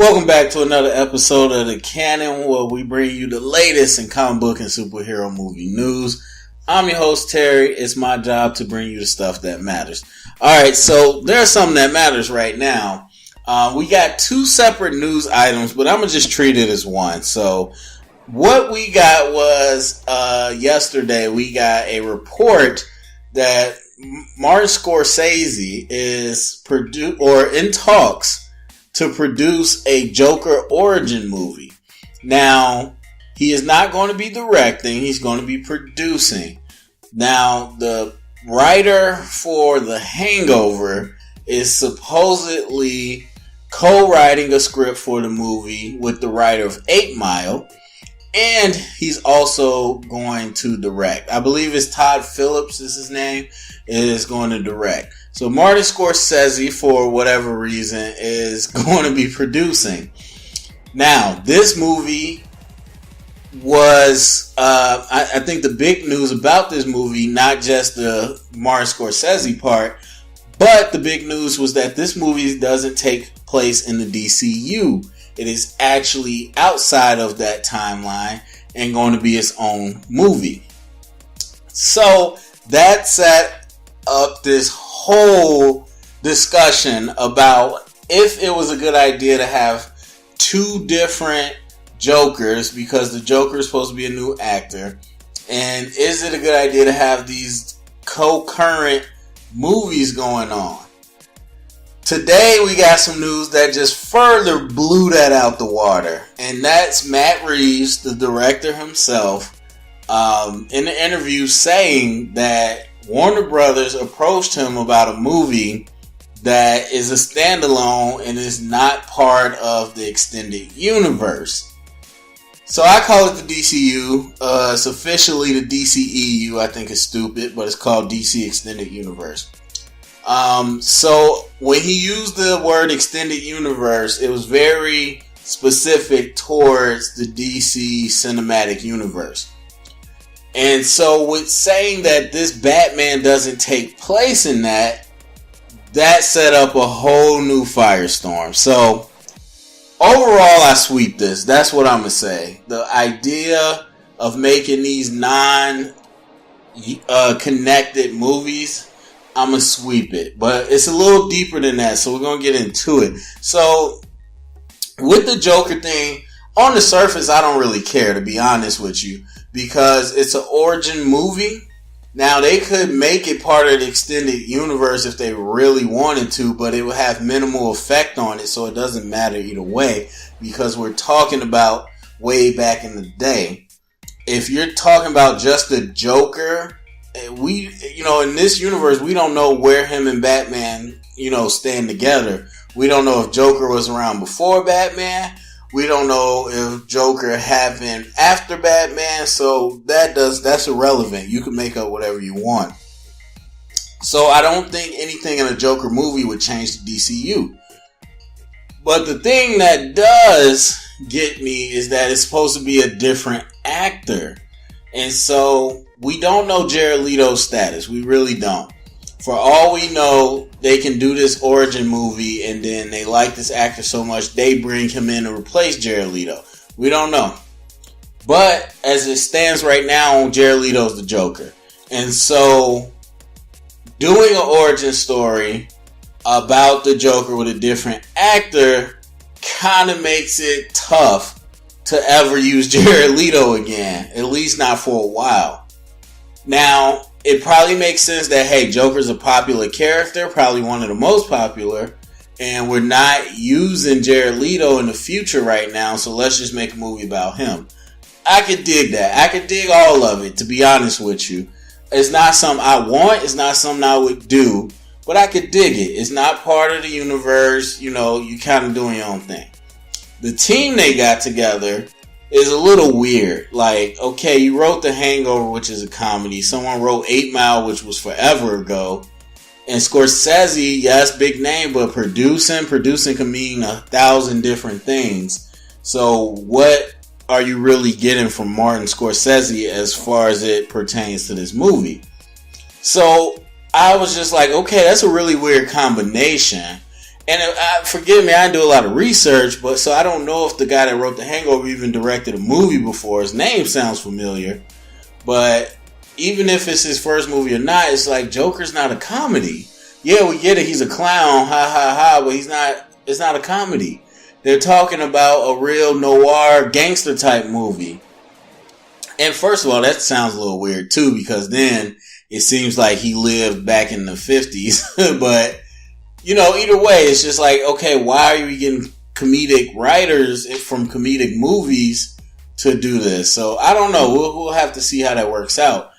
Welcome back to another episode of The Canon, where we bring you the latest in comic book and superhero movie news. I'm your host, Terry. It's my job to bring you the stuff that matters. Alright, so there's something that matters right now. We got two separate news items, but I'm going to just treat it as one. So what we got was, yesterday, we got a report that Martin Scorsese is in talks to produce a Joker origin movie. Now, he is not going to be directing, he's going to be producing. Now, the writer for The Hangover is supposedly co-writing a script for the movie with the writer of 8 Mile, and he's also going to direct. I believe it's Todd Phillips is his name, is going to direct. So Martin Scorsese, for whatever reason, is going to be producing. Now, this movie was, I think the big news about this movie, not just the Martin Scorsese part, but the big news was that this movie doesn't take place in the DCU. It is actually outside of that timeline and going to be its own movie. So that set up this whole discussion about if it was a good idea to have two different Jokers, because the Joker is supposed to be a new actor, and is it a good idea to have these concurrent movies going on? Today we got some news that just further blew that out the water, and that's Matt Reeves, the director himself, in the interview saying that Warner Brothers approached him about a movie that is a standalone and is not part of the extended universe. So I call it the DCU. It's officially the DCEU. I think it's stupid, but it's called DC Extended Universe. So when he used the word extended universe, it was very specific towards the DC cinematic universe. And so with saying that this Batman doesn't take place in that set up a whole new firestorm. So overall, I sweep this. That's what I'm going to say. The idea of making these non-connected movies, I'm going to sweep it. But it's a little deeper than that, so we're going to get into it. So with the Joker thing, on the surface, I don't really care, to be honest with you, because it's an origin movie. Now, they could make it part of the extended universe if they really wanted to, but it would have minimal effect on it, so it doesn't matter either way, because we're talking about way back in the day. If you're talking about just the Joker, in this universe, we don't know where him and Batman, stand together. We don't know if Joker was around before Batman. We don't know if Joker happened after Batman, so that's irrelevant. You can make up whatever you want. So I don't think anything in a Joker movie would change the DCU. But the thing that does get me is that it's supposed to be a different actor. And so we don't know Jared Leto's status. We really don't. For all we know, they can do this origin movie and then they like this actor so much they bring him in to replace Jared Leto. We don't know. But as it stands right now, Jared Leto's the Joker. And so doing an origin story about the Joker with a different actor kind of makes it tough to ever use Jared Leto again. At least not for a while. Now, it probably makes sense that, hey, Joker's a popular character, probably one of the most popular, and we're not using Jared Leto in the future right now, so let's just make a movie about him. I could dig that. I could dig all of it, to be honest with you. It's not something I want, it's not something I would do, but I could dig it. It's not part of the universe, you kind of doing your own thing. The team they got together is a little weird. Like, okay, you wrote The Hangover, which is a comedy. Someone wrote 8 Mile, which was forever ago. And Scorsese, yes, big name, but producing can mean 1,000 different things. So what are you really getting from Martin Scorsese as far as it pertains to this movie? So I was just like, okay, that's a really weird combination. And forgive me, I didn't do a lot of research, but so I don't know if the guy that wrote The Hangover even directed a movie before. His name sounds familiar, but even if it's his first movie or not, it's like Joker's not a comedy. Yeah, we get it. He's a clown, ha ha ha, but he's not. It's not a comedy. They're talking about a real noir gangster type movie. And first of all, that sounds a little weird too, because then it seems like he lived back in the 50s. But, you know, either way, it's just like, okay, why are we getting comedic writers from comedic movies to do this? So I don't know. We'll have to see how that works out.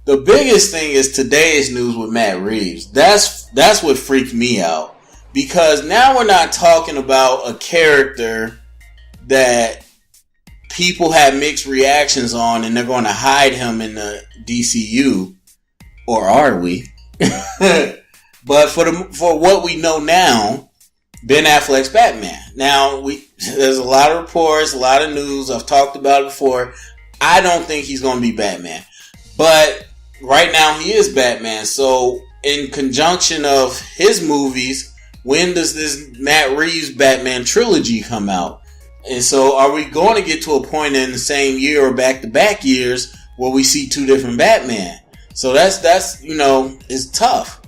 The biggest thing is today's news with Matt Reeves. That's what freaked me out. Because now we're not talking about a character that people have mixed reactions on and they're going to hide him in the DCU. Or are we? But for what we know now, Ben Affleck's Batman. Now, there's a lot of reports, a lot of news. I've talked about it before. I don't think he's going to be Batman. But right now he is Batman. So in conjunction of his movies, when does this Matt Reeves Batman trilogy come out? And so are we going to get to a point in the same year or back-to-back years where we see two different Batman? So that's you know, is tough.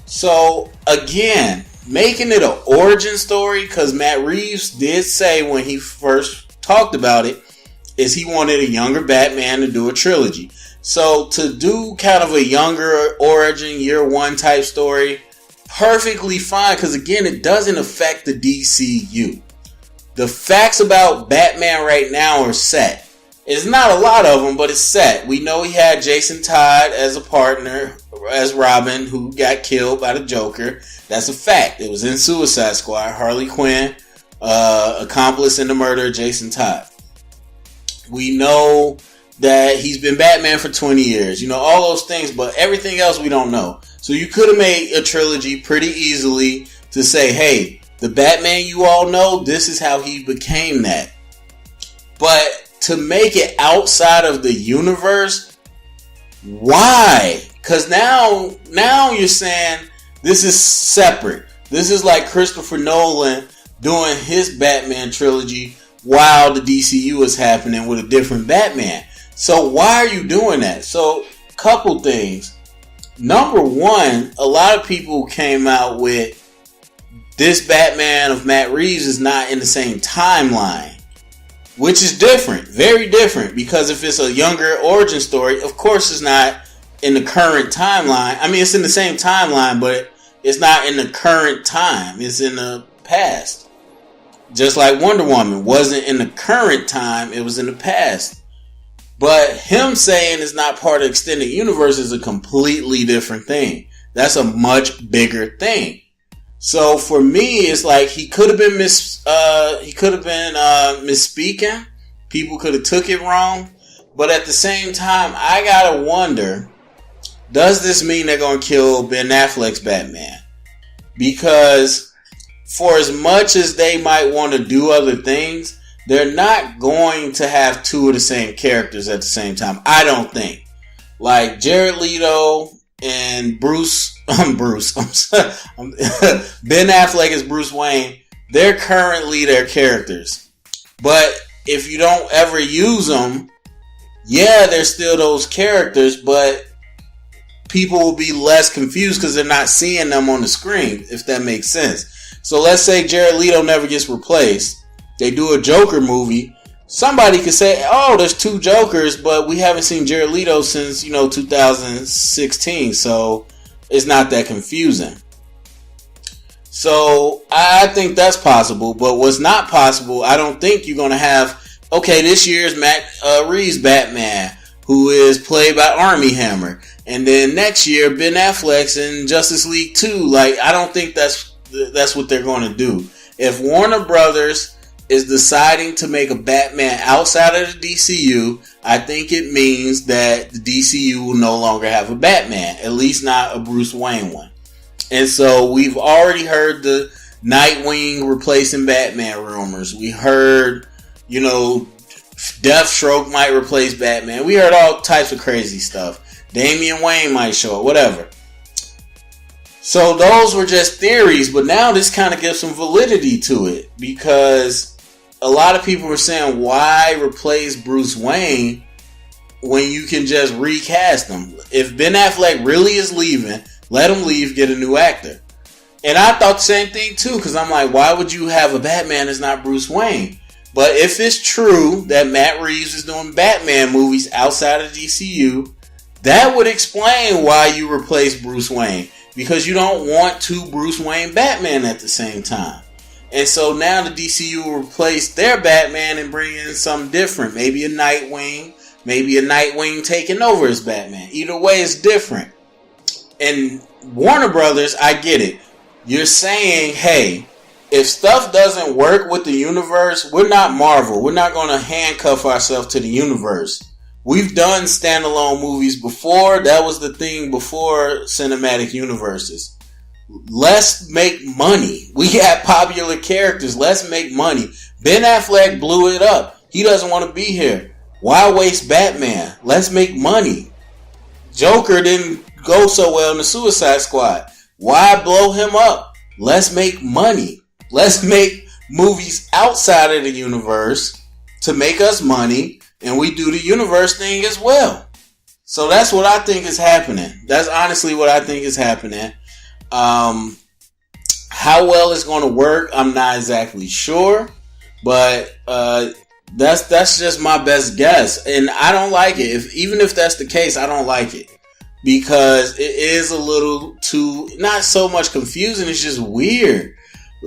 So again, making it an origin story, because Matt Reeves did say when he first talked about it, is he wanted a younger Batman to do a trilogy. So to do kind of a younger origin, year one type story, perfectly fine, because again, it doesn't affect the DCU. The facts about Batman right now are set. It's not a lot of them, but it's set. We know he had Jason Todd as a partner, as Robin, who got killed by the Joker. That's a fact. It was in Suicide Squad. Harley Quinn, accomplice in the murder of Jason Todd. We know that he's been Batman for 20 years. You know, all those things, but everything else we don't know. So you could have made a trilogy pretty easily to say, hey, the Batman you all know, this is how he became that. But to make it outside of the universe, why? Because now you're saying this is separate. This is like Christopher Nolan doing his Batman trilogy while the DCU is happening with a different Batman. So why are you doing that? So, couple things. Number one, a lot of people came out with this Batman of Matt Reeves is not in the same timeline, which is different, very different, because if it's a younger origin story, of course it's not in the current timeline. I mean, it's in the same timeline, but it's not in the current time. It's in the past. Just like Wonder Woman wasn't in the current time, it was in the past. But him saying it's not part of the extended universe is a completely different thing. That's a much bigger thing. So for me, it's like he could have been misspeaking. People could have took it wrong. But at the same time, I gotta wonder, does this mean they're gonna kill Ben Affleck's Batman? Because for as much as they might want to do other things, they're not going to have two of the same characters at the same time. I don't think. Like Jared Leto and Ben Affleck as Bruce Wayne, they're currently their characters. But if you don't ever use them, yeah, they're still those characters, but people will be less confused because they're not seeing them on the screen, if that makes sense. So let's say Jared Leto never gets replaced. They do a Joker movie. Somebody could say, oh, there's two Jokers, but we haven't seen Jared Leto since, 2016. So it's not that confusing. So I think that's possible. But what's not possible, I don't think you're going to have, okay, this year's Matt Reeves Batman, who is played by Armie Hammer. And then next year, Ben Affleck's in Justice League 2. Like, I don't think that's what they're going to do. If Warner Brothers is deciding to make a Batman outside of the DCU, I think it means that the DCU will no longer have a Batman, at least not a Bruce Wayne one. And so we've already heard the Nightwing replacing Batman rumors. We heard, Deathstroke might replace Batman. We heard all types of crazy stuff. Damian Wayne might show up, whatever. So those were just theories, but now this kind of gives some validity to it, because a lot of people were saying, why replace Bruce Wayne when you can just recast him? If Ben Affleck really is leaving, let him leave, get a new actor. And I thought the same thing too, because I'm like, why would you have a Batman that's not Bruce Wayne? But if it's true that Matt Reeves is doing Batman movies outside of DCU, that would explain why you replace Bruce Wayne. Because you don't want two Bruce Wayne Batman at the same time. And so now the DCU will replace their Batman and bring in something different. Maybe a Nightwing. Maybe a Nightwing taking over as Batman. Either way, it's different. And Warner Brothers, I get it. You're saying, hey, if stuff doesn't work with the universe, we're not Marvel. We're not going to handcuff ourselves to the universe. We've done standalone movies before. That was the thing before cinematic universes. Let's make money. We got popular characters. Let's make money. Ben Affleck blew it up. He doesn't want to be here. Why waste Batman? Let's make money. Joker didn't go so well in the Suicide Squad. Why blow him up? Let's make money. Let's make movies outside of the universe to make us money. And we do the universe thing as well. So that's what I think is happening. That's honestly what I think is happening. How well it's going to work, I'm not exactly sure. But that's just my best guess. And I don't like it. Even if that's the case, I don't like it. Because it is a little too, not so much confusing, it's just weird.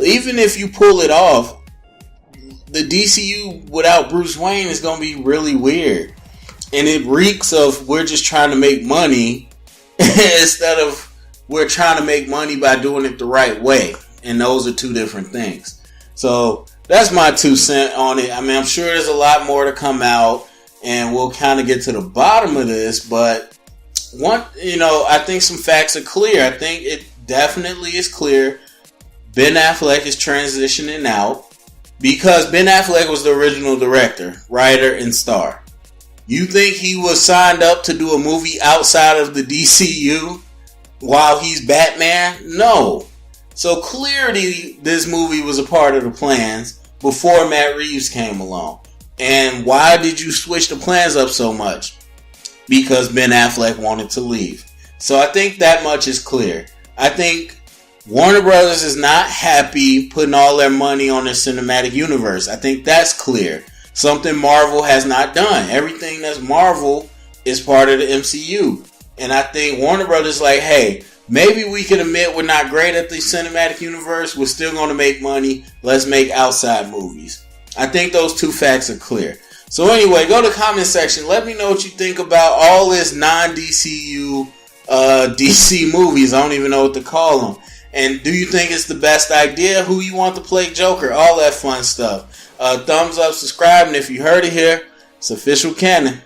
Even if you pull it off, the DCU without Bruce Wayne is going to be really weird. And it reeks of we're just trying to make money instead of we're trying to make money by doing it the right way. And those are two different things. So that's my 2 cents on it. I mean, I'm sure there's a lot more to come out and we'll kind of get to the bottom of this. But I think some facts are clear. I think it definitely is clear. Ben Affleck is transitioning out. Because Ben Affleck was the original director, writer, and star. You think he was signed up to do a movie outside of the DCU while he's Batman? No. So clearly this movie was a part of the plans before Matt Reeves came along. And why did you switch the plans up so much? Because Ben Affleck wanted to leave. So I think that much is clear. I think Warner Brothers is not happy putting all their money on the cinematic universe. I think that's clear. Something Marvel has not done. Everything that's Marvel is part of the MCU. And I think Warner Brothers is like, hey, maybe we can admit we're not great at the cinematic universe. We're still going to make money. Let's make outside movies. I think those two facts are clear. So anyway, go to the comment section. Let me know what you think about all this non-DCU DC movies. I don't even know what to call them. And do you think it's the best idea? Who you want to play Joker? All that fun stuff. Thumbs up, subscribe, and if you heard it here, it's official canon.